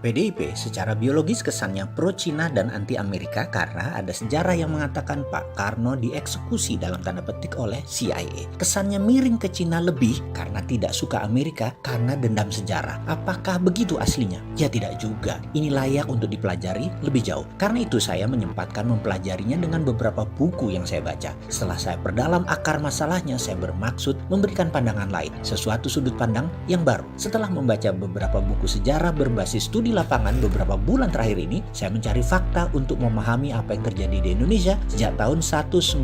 PDIP secara biologis kesannya pro-Cina dan anti-Amerika karena ada sejarah yang mengatakan Pak Karno dieksekusi dalam tanda petik oleh CIA. Kesannya miring ke Cina lebih karena tidak suka Amerika karena dendam sejarah. Apakah begitu aslinya? Ya tidak juga. Ini layak untuk dipelajari lebih jauh. Karena itu saya menyempatkan mempelajarinya dengan beberapa buku yang saya baca. Setelah saya perdalam akar masalahnya, saya bermaksud memberikan pandangan lain, sesuatu sudut pandang yang baru. Setelah membaca beberapa buku sejarah berbasis studi lapangan beberapa bulan terakhir ini, saya mencari fakta untuk memahami apa yang terjadi di Indonesia sejak tahun 1960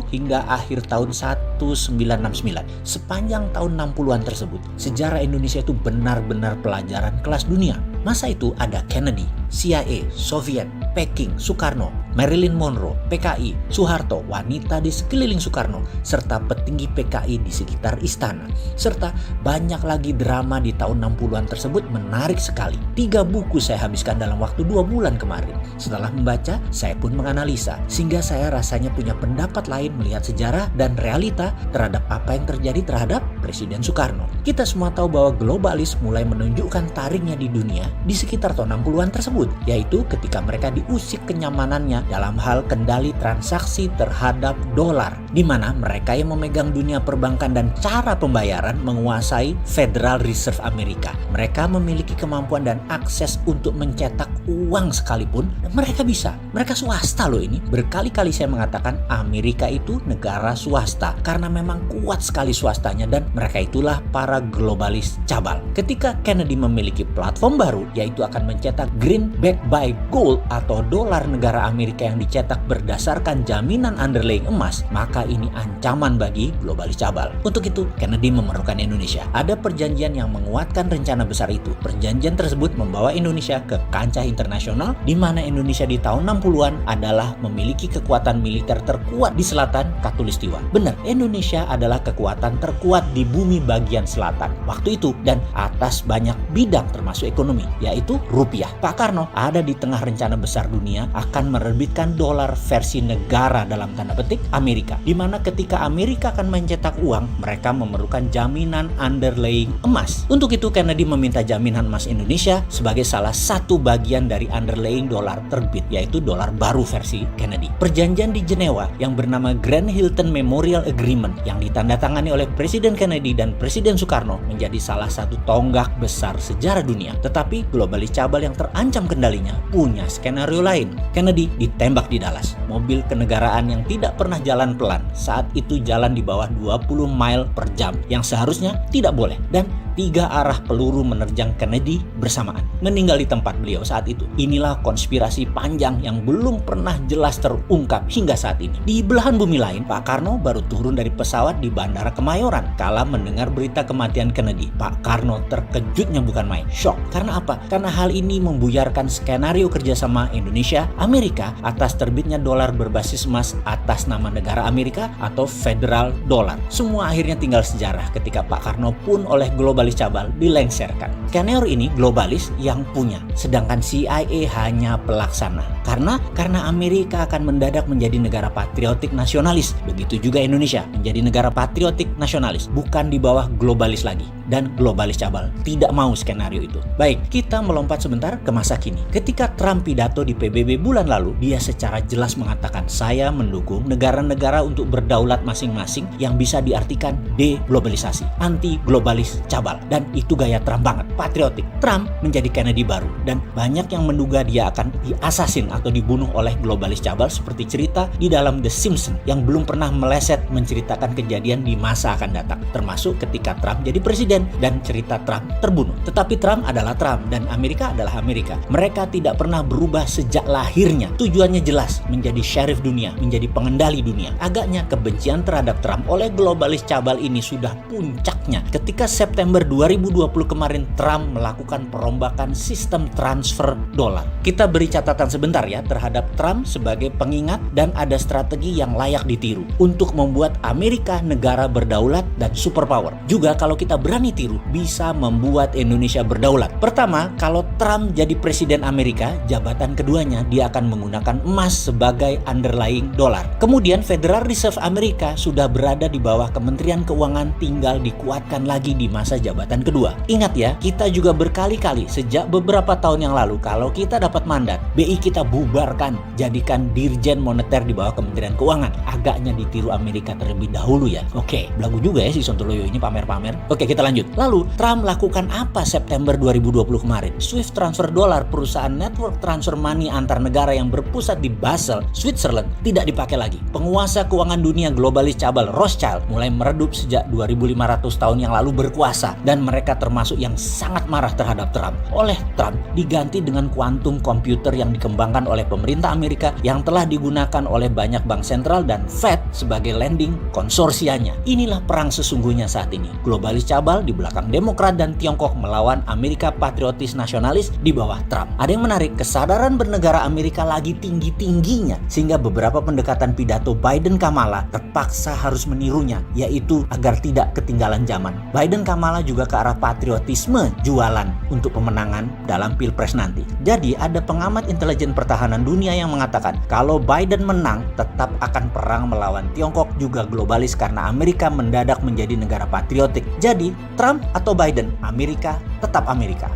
hingga akhir tahun 1969. Sepanjang tahun 60-an tersebut, sejarah Indonesia itu benar-benar pelajaran kelas dunia. Masa itu ada Kennedy, CIA, Soviet, Peking, Soekarno, Marilyn Monroe, PKI, Soeharto, wanita di sekeliling Soekarno, serta petinggi PKI di sekitar istana. Serta banyak lagi drama di tahun 60-an tersebut menarik sekali. 3 buku saya habiskan dalam waktu 2 bulan kemarin. Setelah membaca, saya pun menganalisa, sehingga saya rasanya punya pendapat lain melihat sejarah dan realita terhadap apa yang terjadi terhadap Presiden Soekarno. Kita semua tahu bahwa globalis mulai menunjukkan taringnya di dunia di sekitar tahun 60-an tersebut, yaitu ketika mereka diusik kenyamanannya dalam hal kendali transaksi terhadap dolar, di mana mereka yang memegang dunia perbankan dan cara pembayaran menguasai Federal Reserve Amerika. Mereka memiliki kemampuan dan akses untuk mencetak uang sekalipun, dan mereka bisa. Mereka swasta loh ini. Berkali-kali saya mengatakan Amerika itu negara swasta karena memang kuat sekali swastanya, dan mereka itulah para globalis cabal. Ketika Kennedy memiliki platform baru, yaitu akan mencetak greenback by gold atau dolar negara Amerika yang dicetak berdasarkan jaminan underlying emas, maka ini ancaman bagi globalis cabal. Untuk itu, Kennedy memerlukan Indonesia. Ada perjanjian yang menguatkan rencana besar itu. Perjanjian tersebut membawa Indonesia ke kancah internasional, di mana Indonesia di tahun 60-an adalah memiliki kekuatan militer terkuat di selatan Khatulistiwa. Benar, Indonesia adalah kekuatan terkuat di bumi bagian selatan waktu itu dan atas banyak bidang termasuk ekonomi, yaitu rupiah. Pak Karno ada di tengah rencana besar dunia akan menerbitkan dolar versi negara dalam tanda petik Amerika, di mana ketika Amerika akan mencetak uang, mereka memerlukan jaminan underlying emas. Untuk itu Kennedy meminta jaminan emas Indonesia sebagai salah satu bagian dari underlying dolar terbit, yaitu dolar baru versi Kennedy. Perjanjian di Jenewa yang bernama Grand Hilton Memorial Agreement yang ditandatangani oleh Presiden Kennedy dan Presiden Soekarno menjadi salah satu tonggak besar sejarah dunia. Tetapi globalis cabal yang terancam kendalinya punya skenario lain. Kennedy ditembak di Dallas. Mobil kenegaraan yang tidak pernah jalan pelan saat itu jalan di bawah 20 mile per jam yang seharusnya tidak boleh, dan 3 arah peluru menerjang Kennedy bersamaan, meninggal di tempat beliau saat itu. Inilah konspirasi panjang yang belum pernah jelas terungkap hingga saat ini. Di belahan bumi lain, Pak Karno baru turun dari pesawat di Bandara Kemayoran kala mendengar berita kematian Kennedy. Pak Karno terkejutnya bukan main, shock. Karena apa? Karena hal ini membuyarkan skenario kerjasama Indonesia Amerika atas terbitnya dolar berbasis emas atas nama negara Amerika atau Federal Dollar. Semua akhirnya tinggal sejarah ketika Pak Karno pun oleh globalis cabal dilengserkan. Skenario ini globalis yang punya, sedangkan CIA hanya pelaksana. Karena Amerika akan mendadak menjadi negara patriotik nasionalis. Begitu juga Indonesia menjadi negara patriotik nasionalis, bukan di bawah globalis lagi. Dan globalis cabal tidak mau skenario itu. Baik, kita melompat sebentar ke masa kini. Ketika Trump pidato di PBB bulan lalu, dia secara jelas mengatakan, saya mendukung negara-negara untuk berdaulat masing-masing yang bisa diartikan deglobalisasi, anti globalis cabal. Dan itu gaya Trump banget, patriotik. Trump menjadi Kennedy baru, dan banyak yang menduga dia akan diasasin atau dibunuh oleh globalis cabal seperti cerita di dalam The Simpsons yang belum pernah meleset menceritakan kejadian di masa akan datang, termasuk ketika Trump jadi presiden dan cerita Trump terbunuh. Tetapi Trump adalah Trump dan Amerika adalah Amerika. Mereka tidak pernah berubah sejak lahirnya. Tujuannya jelas, menjadi sheriff dunia, menjadi pengendali dunia. Agaknya kebencian terhadap Trump oleh globalis cabal ini sudah puncaknya ketika September 2020 kemarin Trump melakukan perombakan sistem transfer dolar. Kita beri catatan sebentar ya terhadap Trump sebagai pengingat, dan ada strategi yang layak ditiru untuk membuat membuat Amerika negara berdaulat dan superpower. Juga kalau kita berani tiru, bisa membuat Indonesia berdaulat. Pertama, kalau Trump jadi presiden Amerika, jabatan keduanya dia akan menggunakan emas sebagai underlying dolar. Kemudian Federal Reserve Amerika sudah berada di bawah Kementerian Keuangan, tinggal dikuatkan lagi di masa jabatan kedua. Ingat ya, kita juga berkali-kali sejak beberapa tahun yang lalu kalau kita dapat mandat, BI kita bubarkan, jadikan Dirjen Moneter di bawah Kementerian Keuangan. Agaknya ditiru Amerika terlebih dahulu ya. Oke, belagu juga ya si Sontoloyo ini pamer-pamer. Oke, kita lanjut. Lalu, Trump lakukan apa September 2020 kemarin? Swift transfer dolar, perusahaan network transfer money antar negara yang berpusat di Basel, Switzerland, tidak dipakai lagi. Penguasa keuangan dunia globalis cabal Rothschild mulai meredup sejak 2500 tahun yang lalu berkuasa, dan mereka termasuk yang sangat marah terhadap Trump. Oleh Trump diganti dengan kuantum komputer yang dikembangkan oleh pemerintah Amerika yang telah digunakan oleh banyak bank sentral dan Fed sebagai lending konsorsianya. Inilah perang sesungguhnya saat ini. Globalis cabal di belakang Demokrat dan Tiongkok melawan Amerika patriotis nasionalis di bawah Trump. Ada yang menarik, kesadaran bernegara Amerika lagi tinggi-tingginya sehingga beberapa pendekatan pidato Biden-Kamala terpaksa harus menirunya, yaitu agar tidak ketinggalan zaman. Biden-Kamala juga ke arah patriotisme jualan untuk pemenangan dalam Pilpres nanti. Jadi ada pengamat intelijen pertahanan dunia yang mengatakan kalau Biden menang tetap akan perang melawan Tiongkok juga globalis karena Amerika mendadak menjadi negara patriotik. Jadi Trump atau Biden, Amerika tetap Amerika.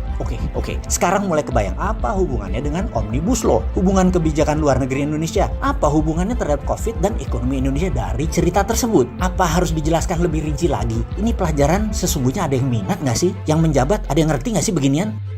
Oke. Sekarang mulai kebayang apa hubungannya dengan Omnibus Law, hubungan kebijakan luar negeri Indonesia, apa hubungannya terhadap COVID dan ekonomi Indonesia dari cerita tersebut. Apa harus dijelaskan lebih rinci lagi? Ini pelajaran sesungguhnya ada yang minat nggak sih? Yang menjabat ada yang ngerti nggak sih beginian?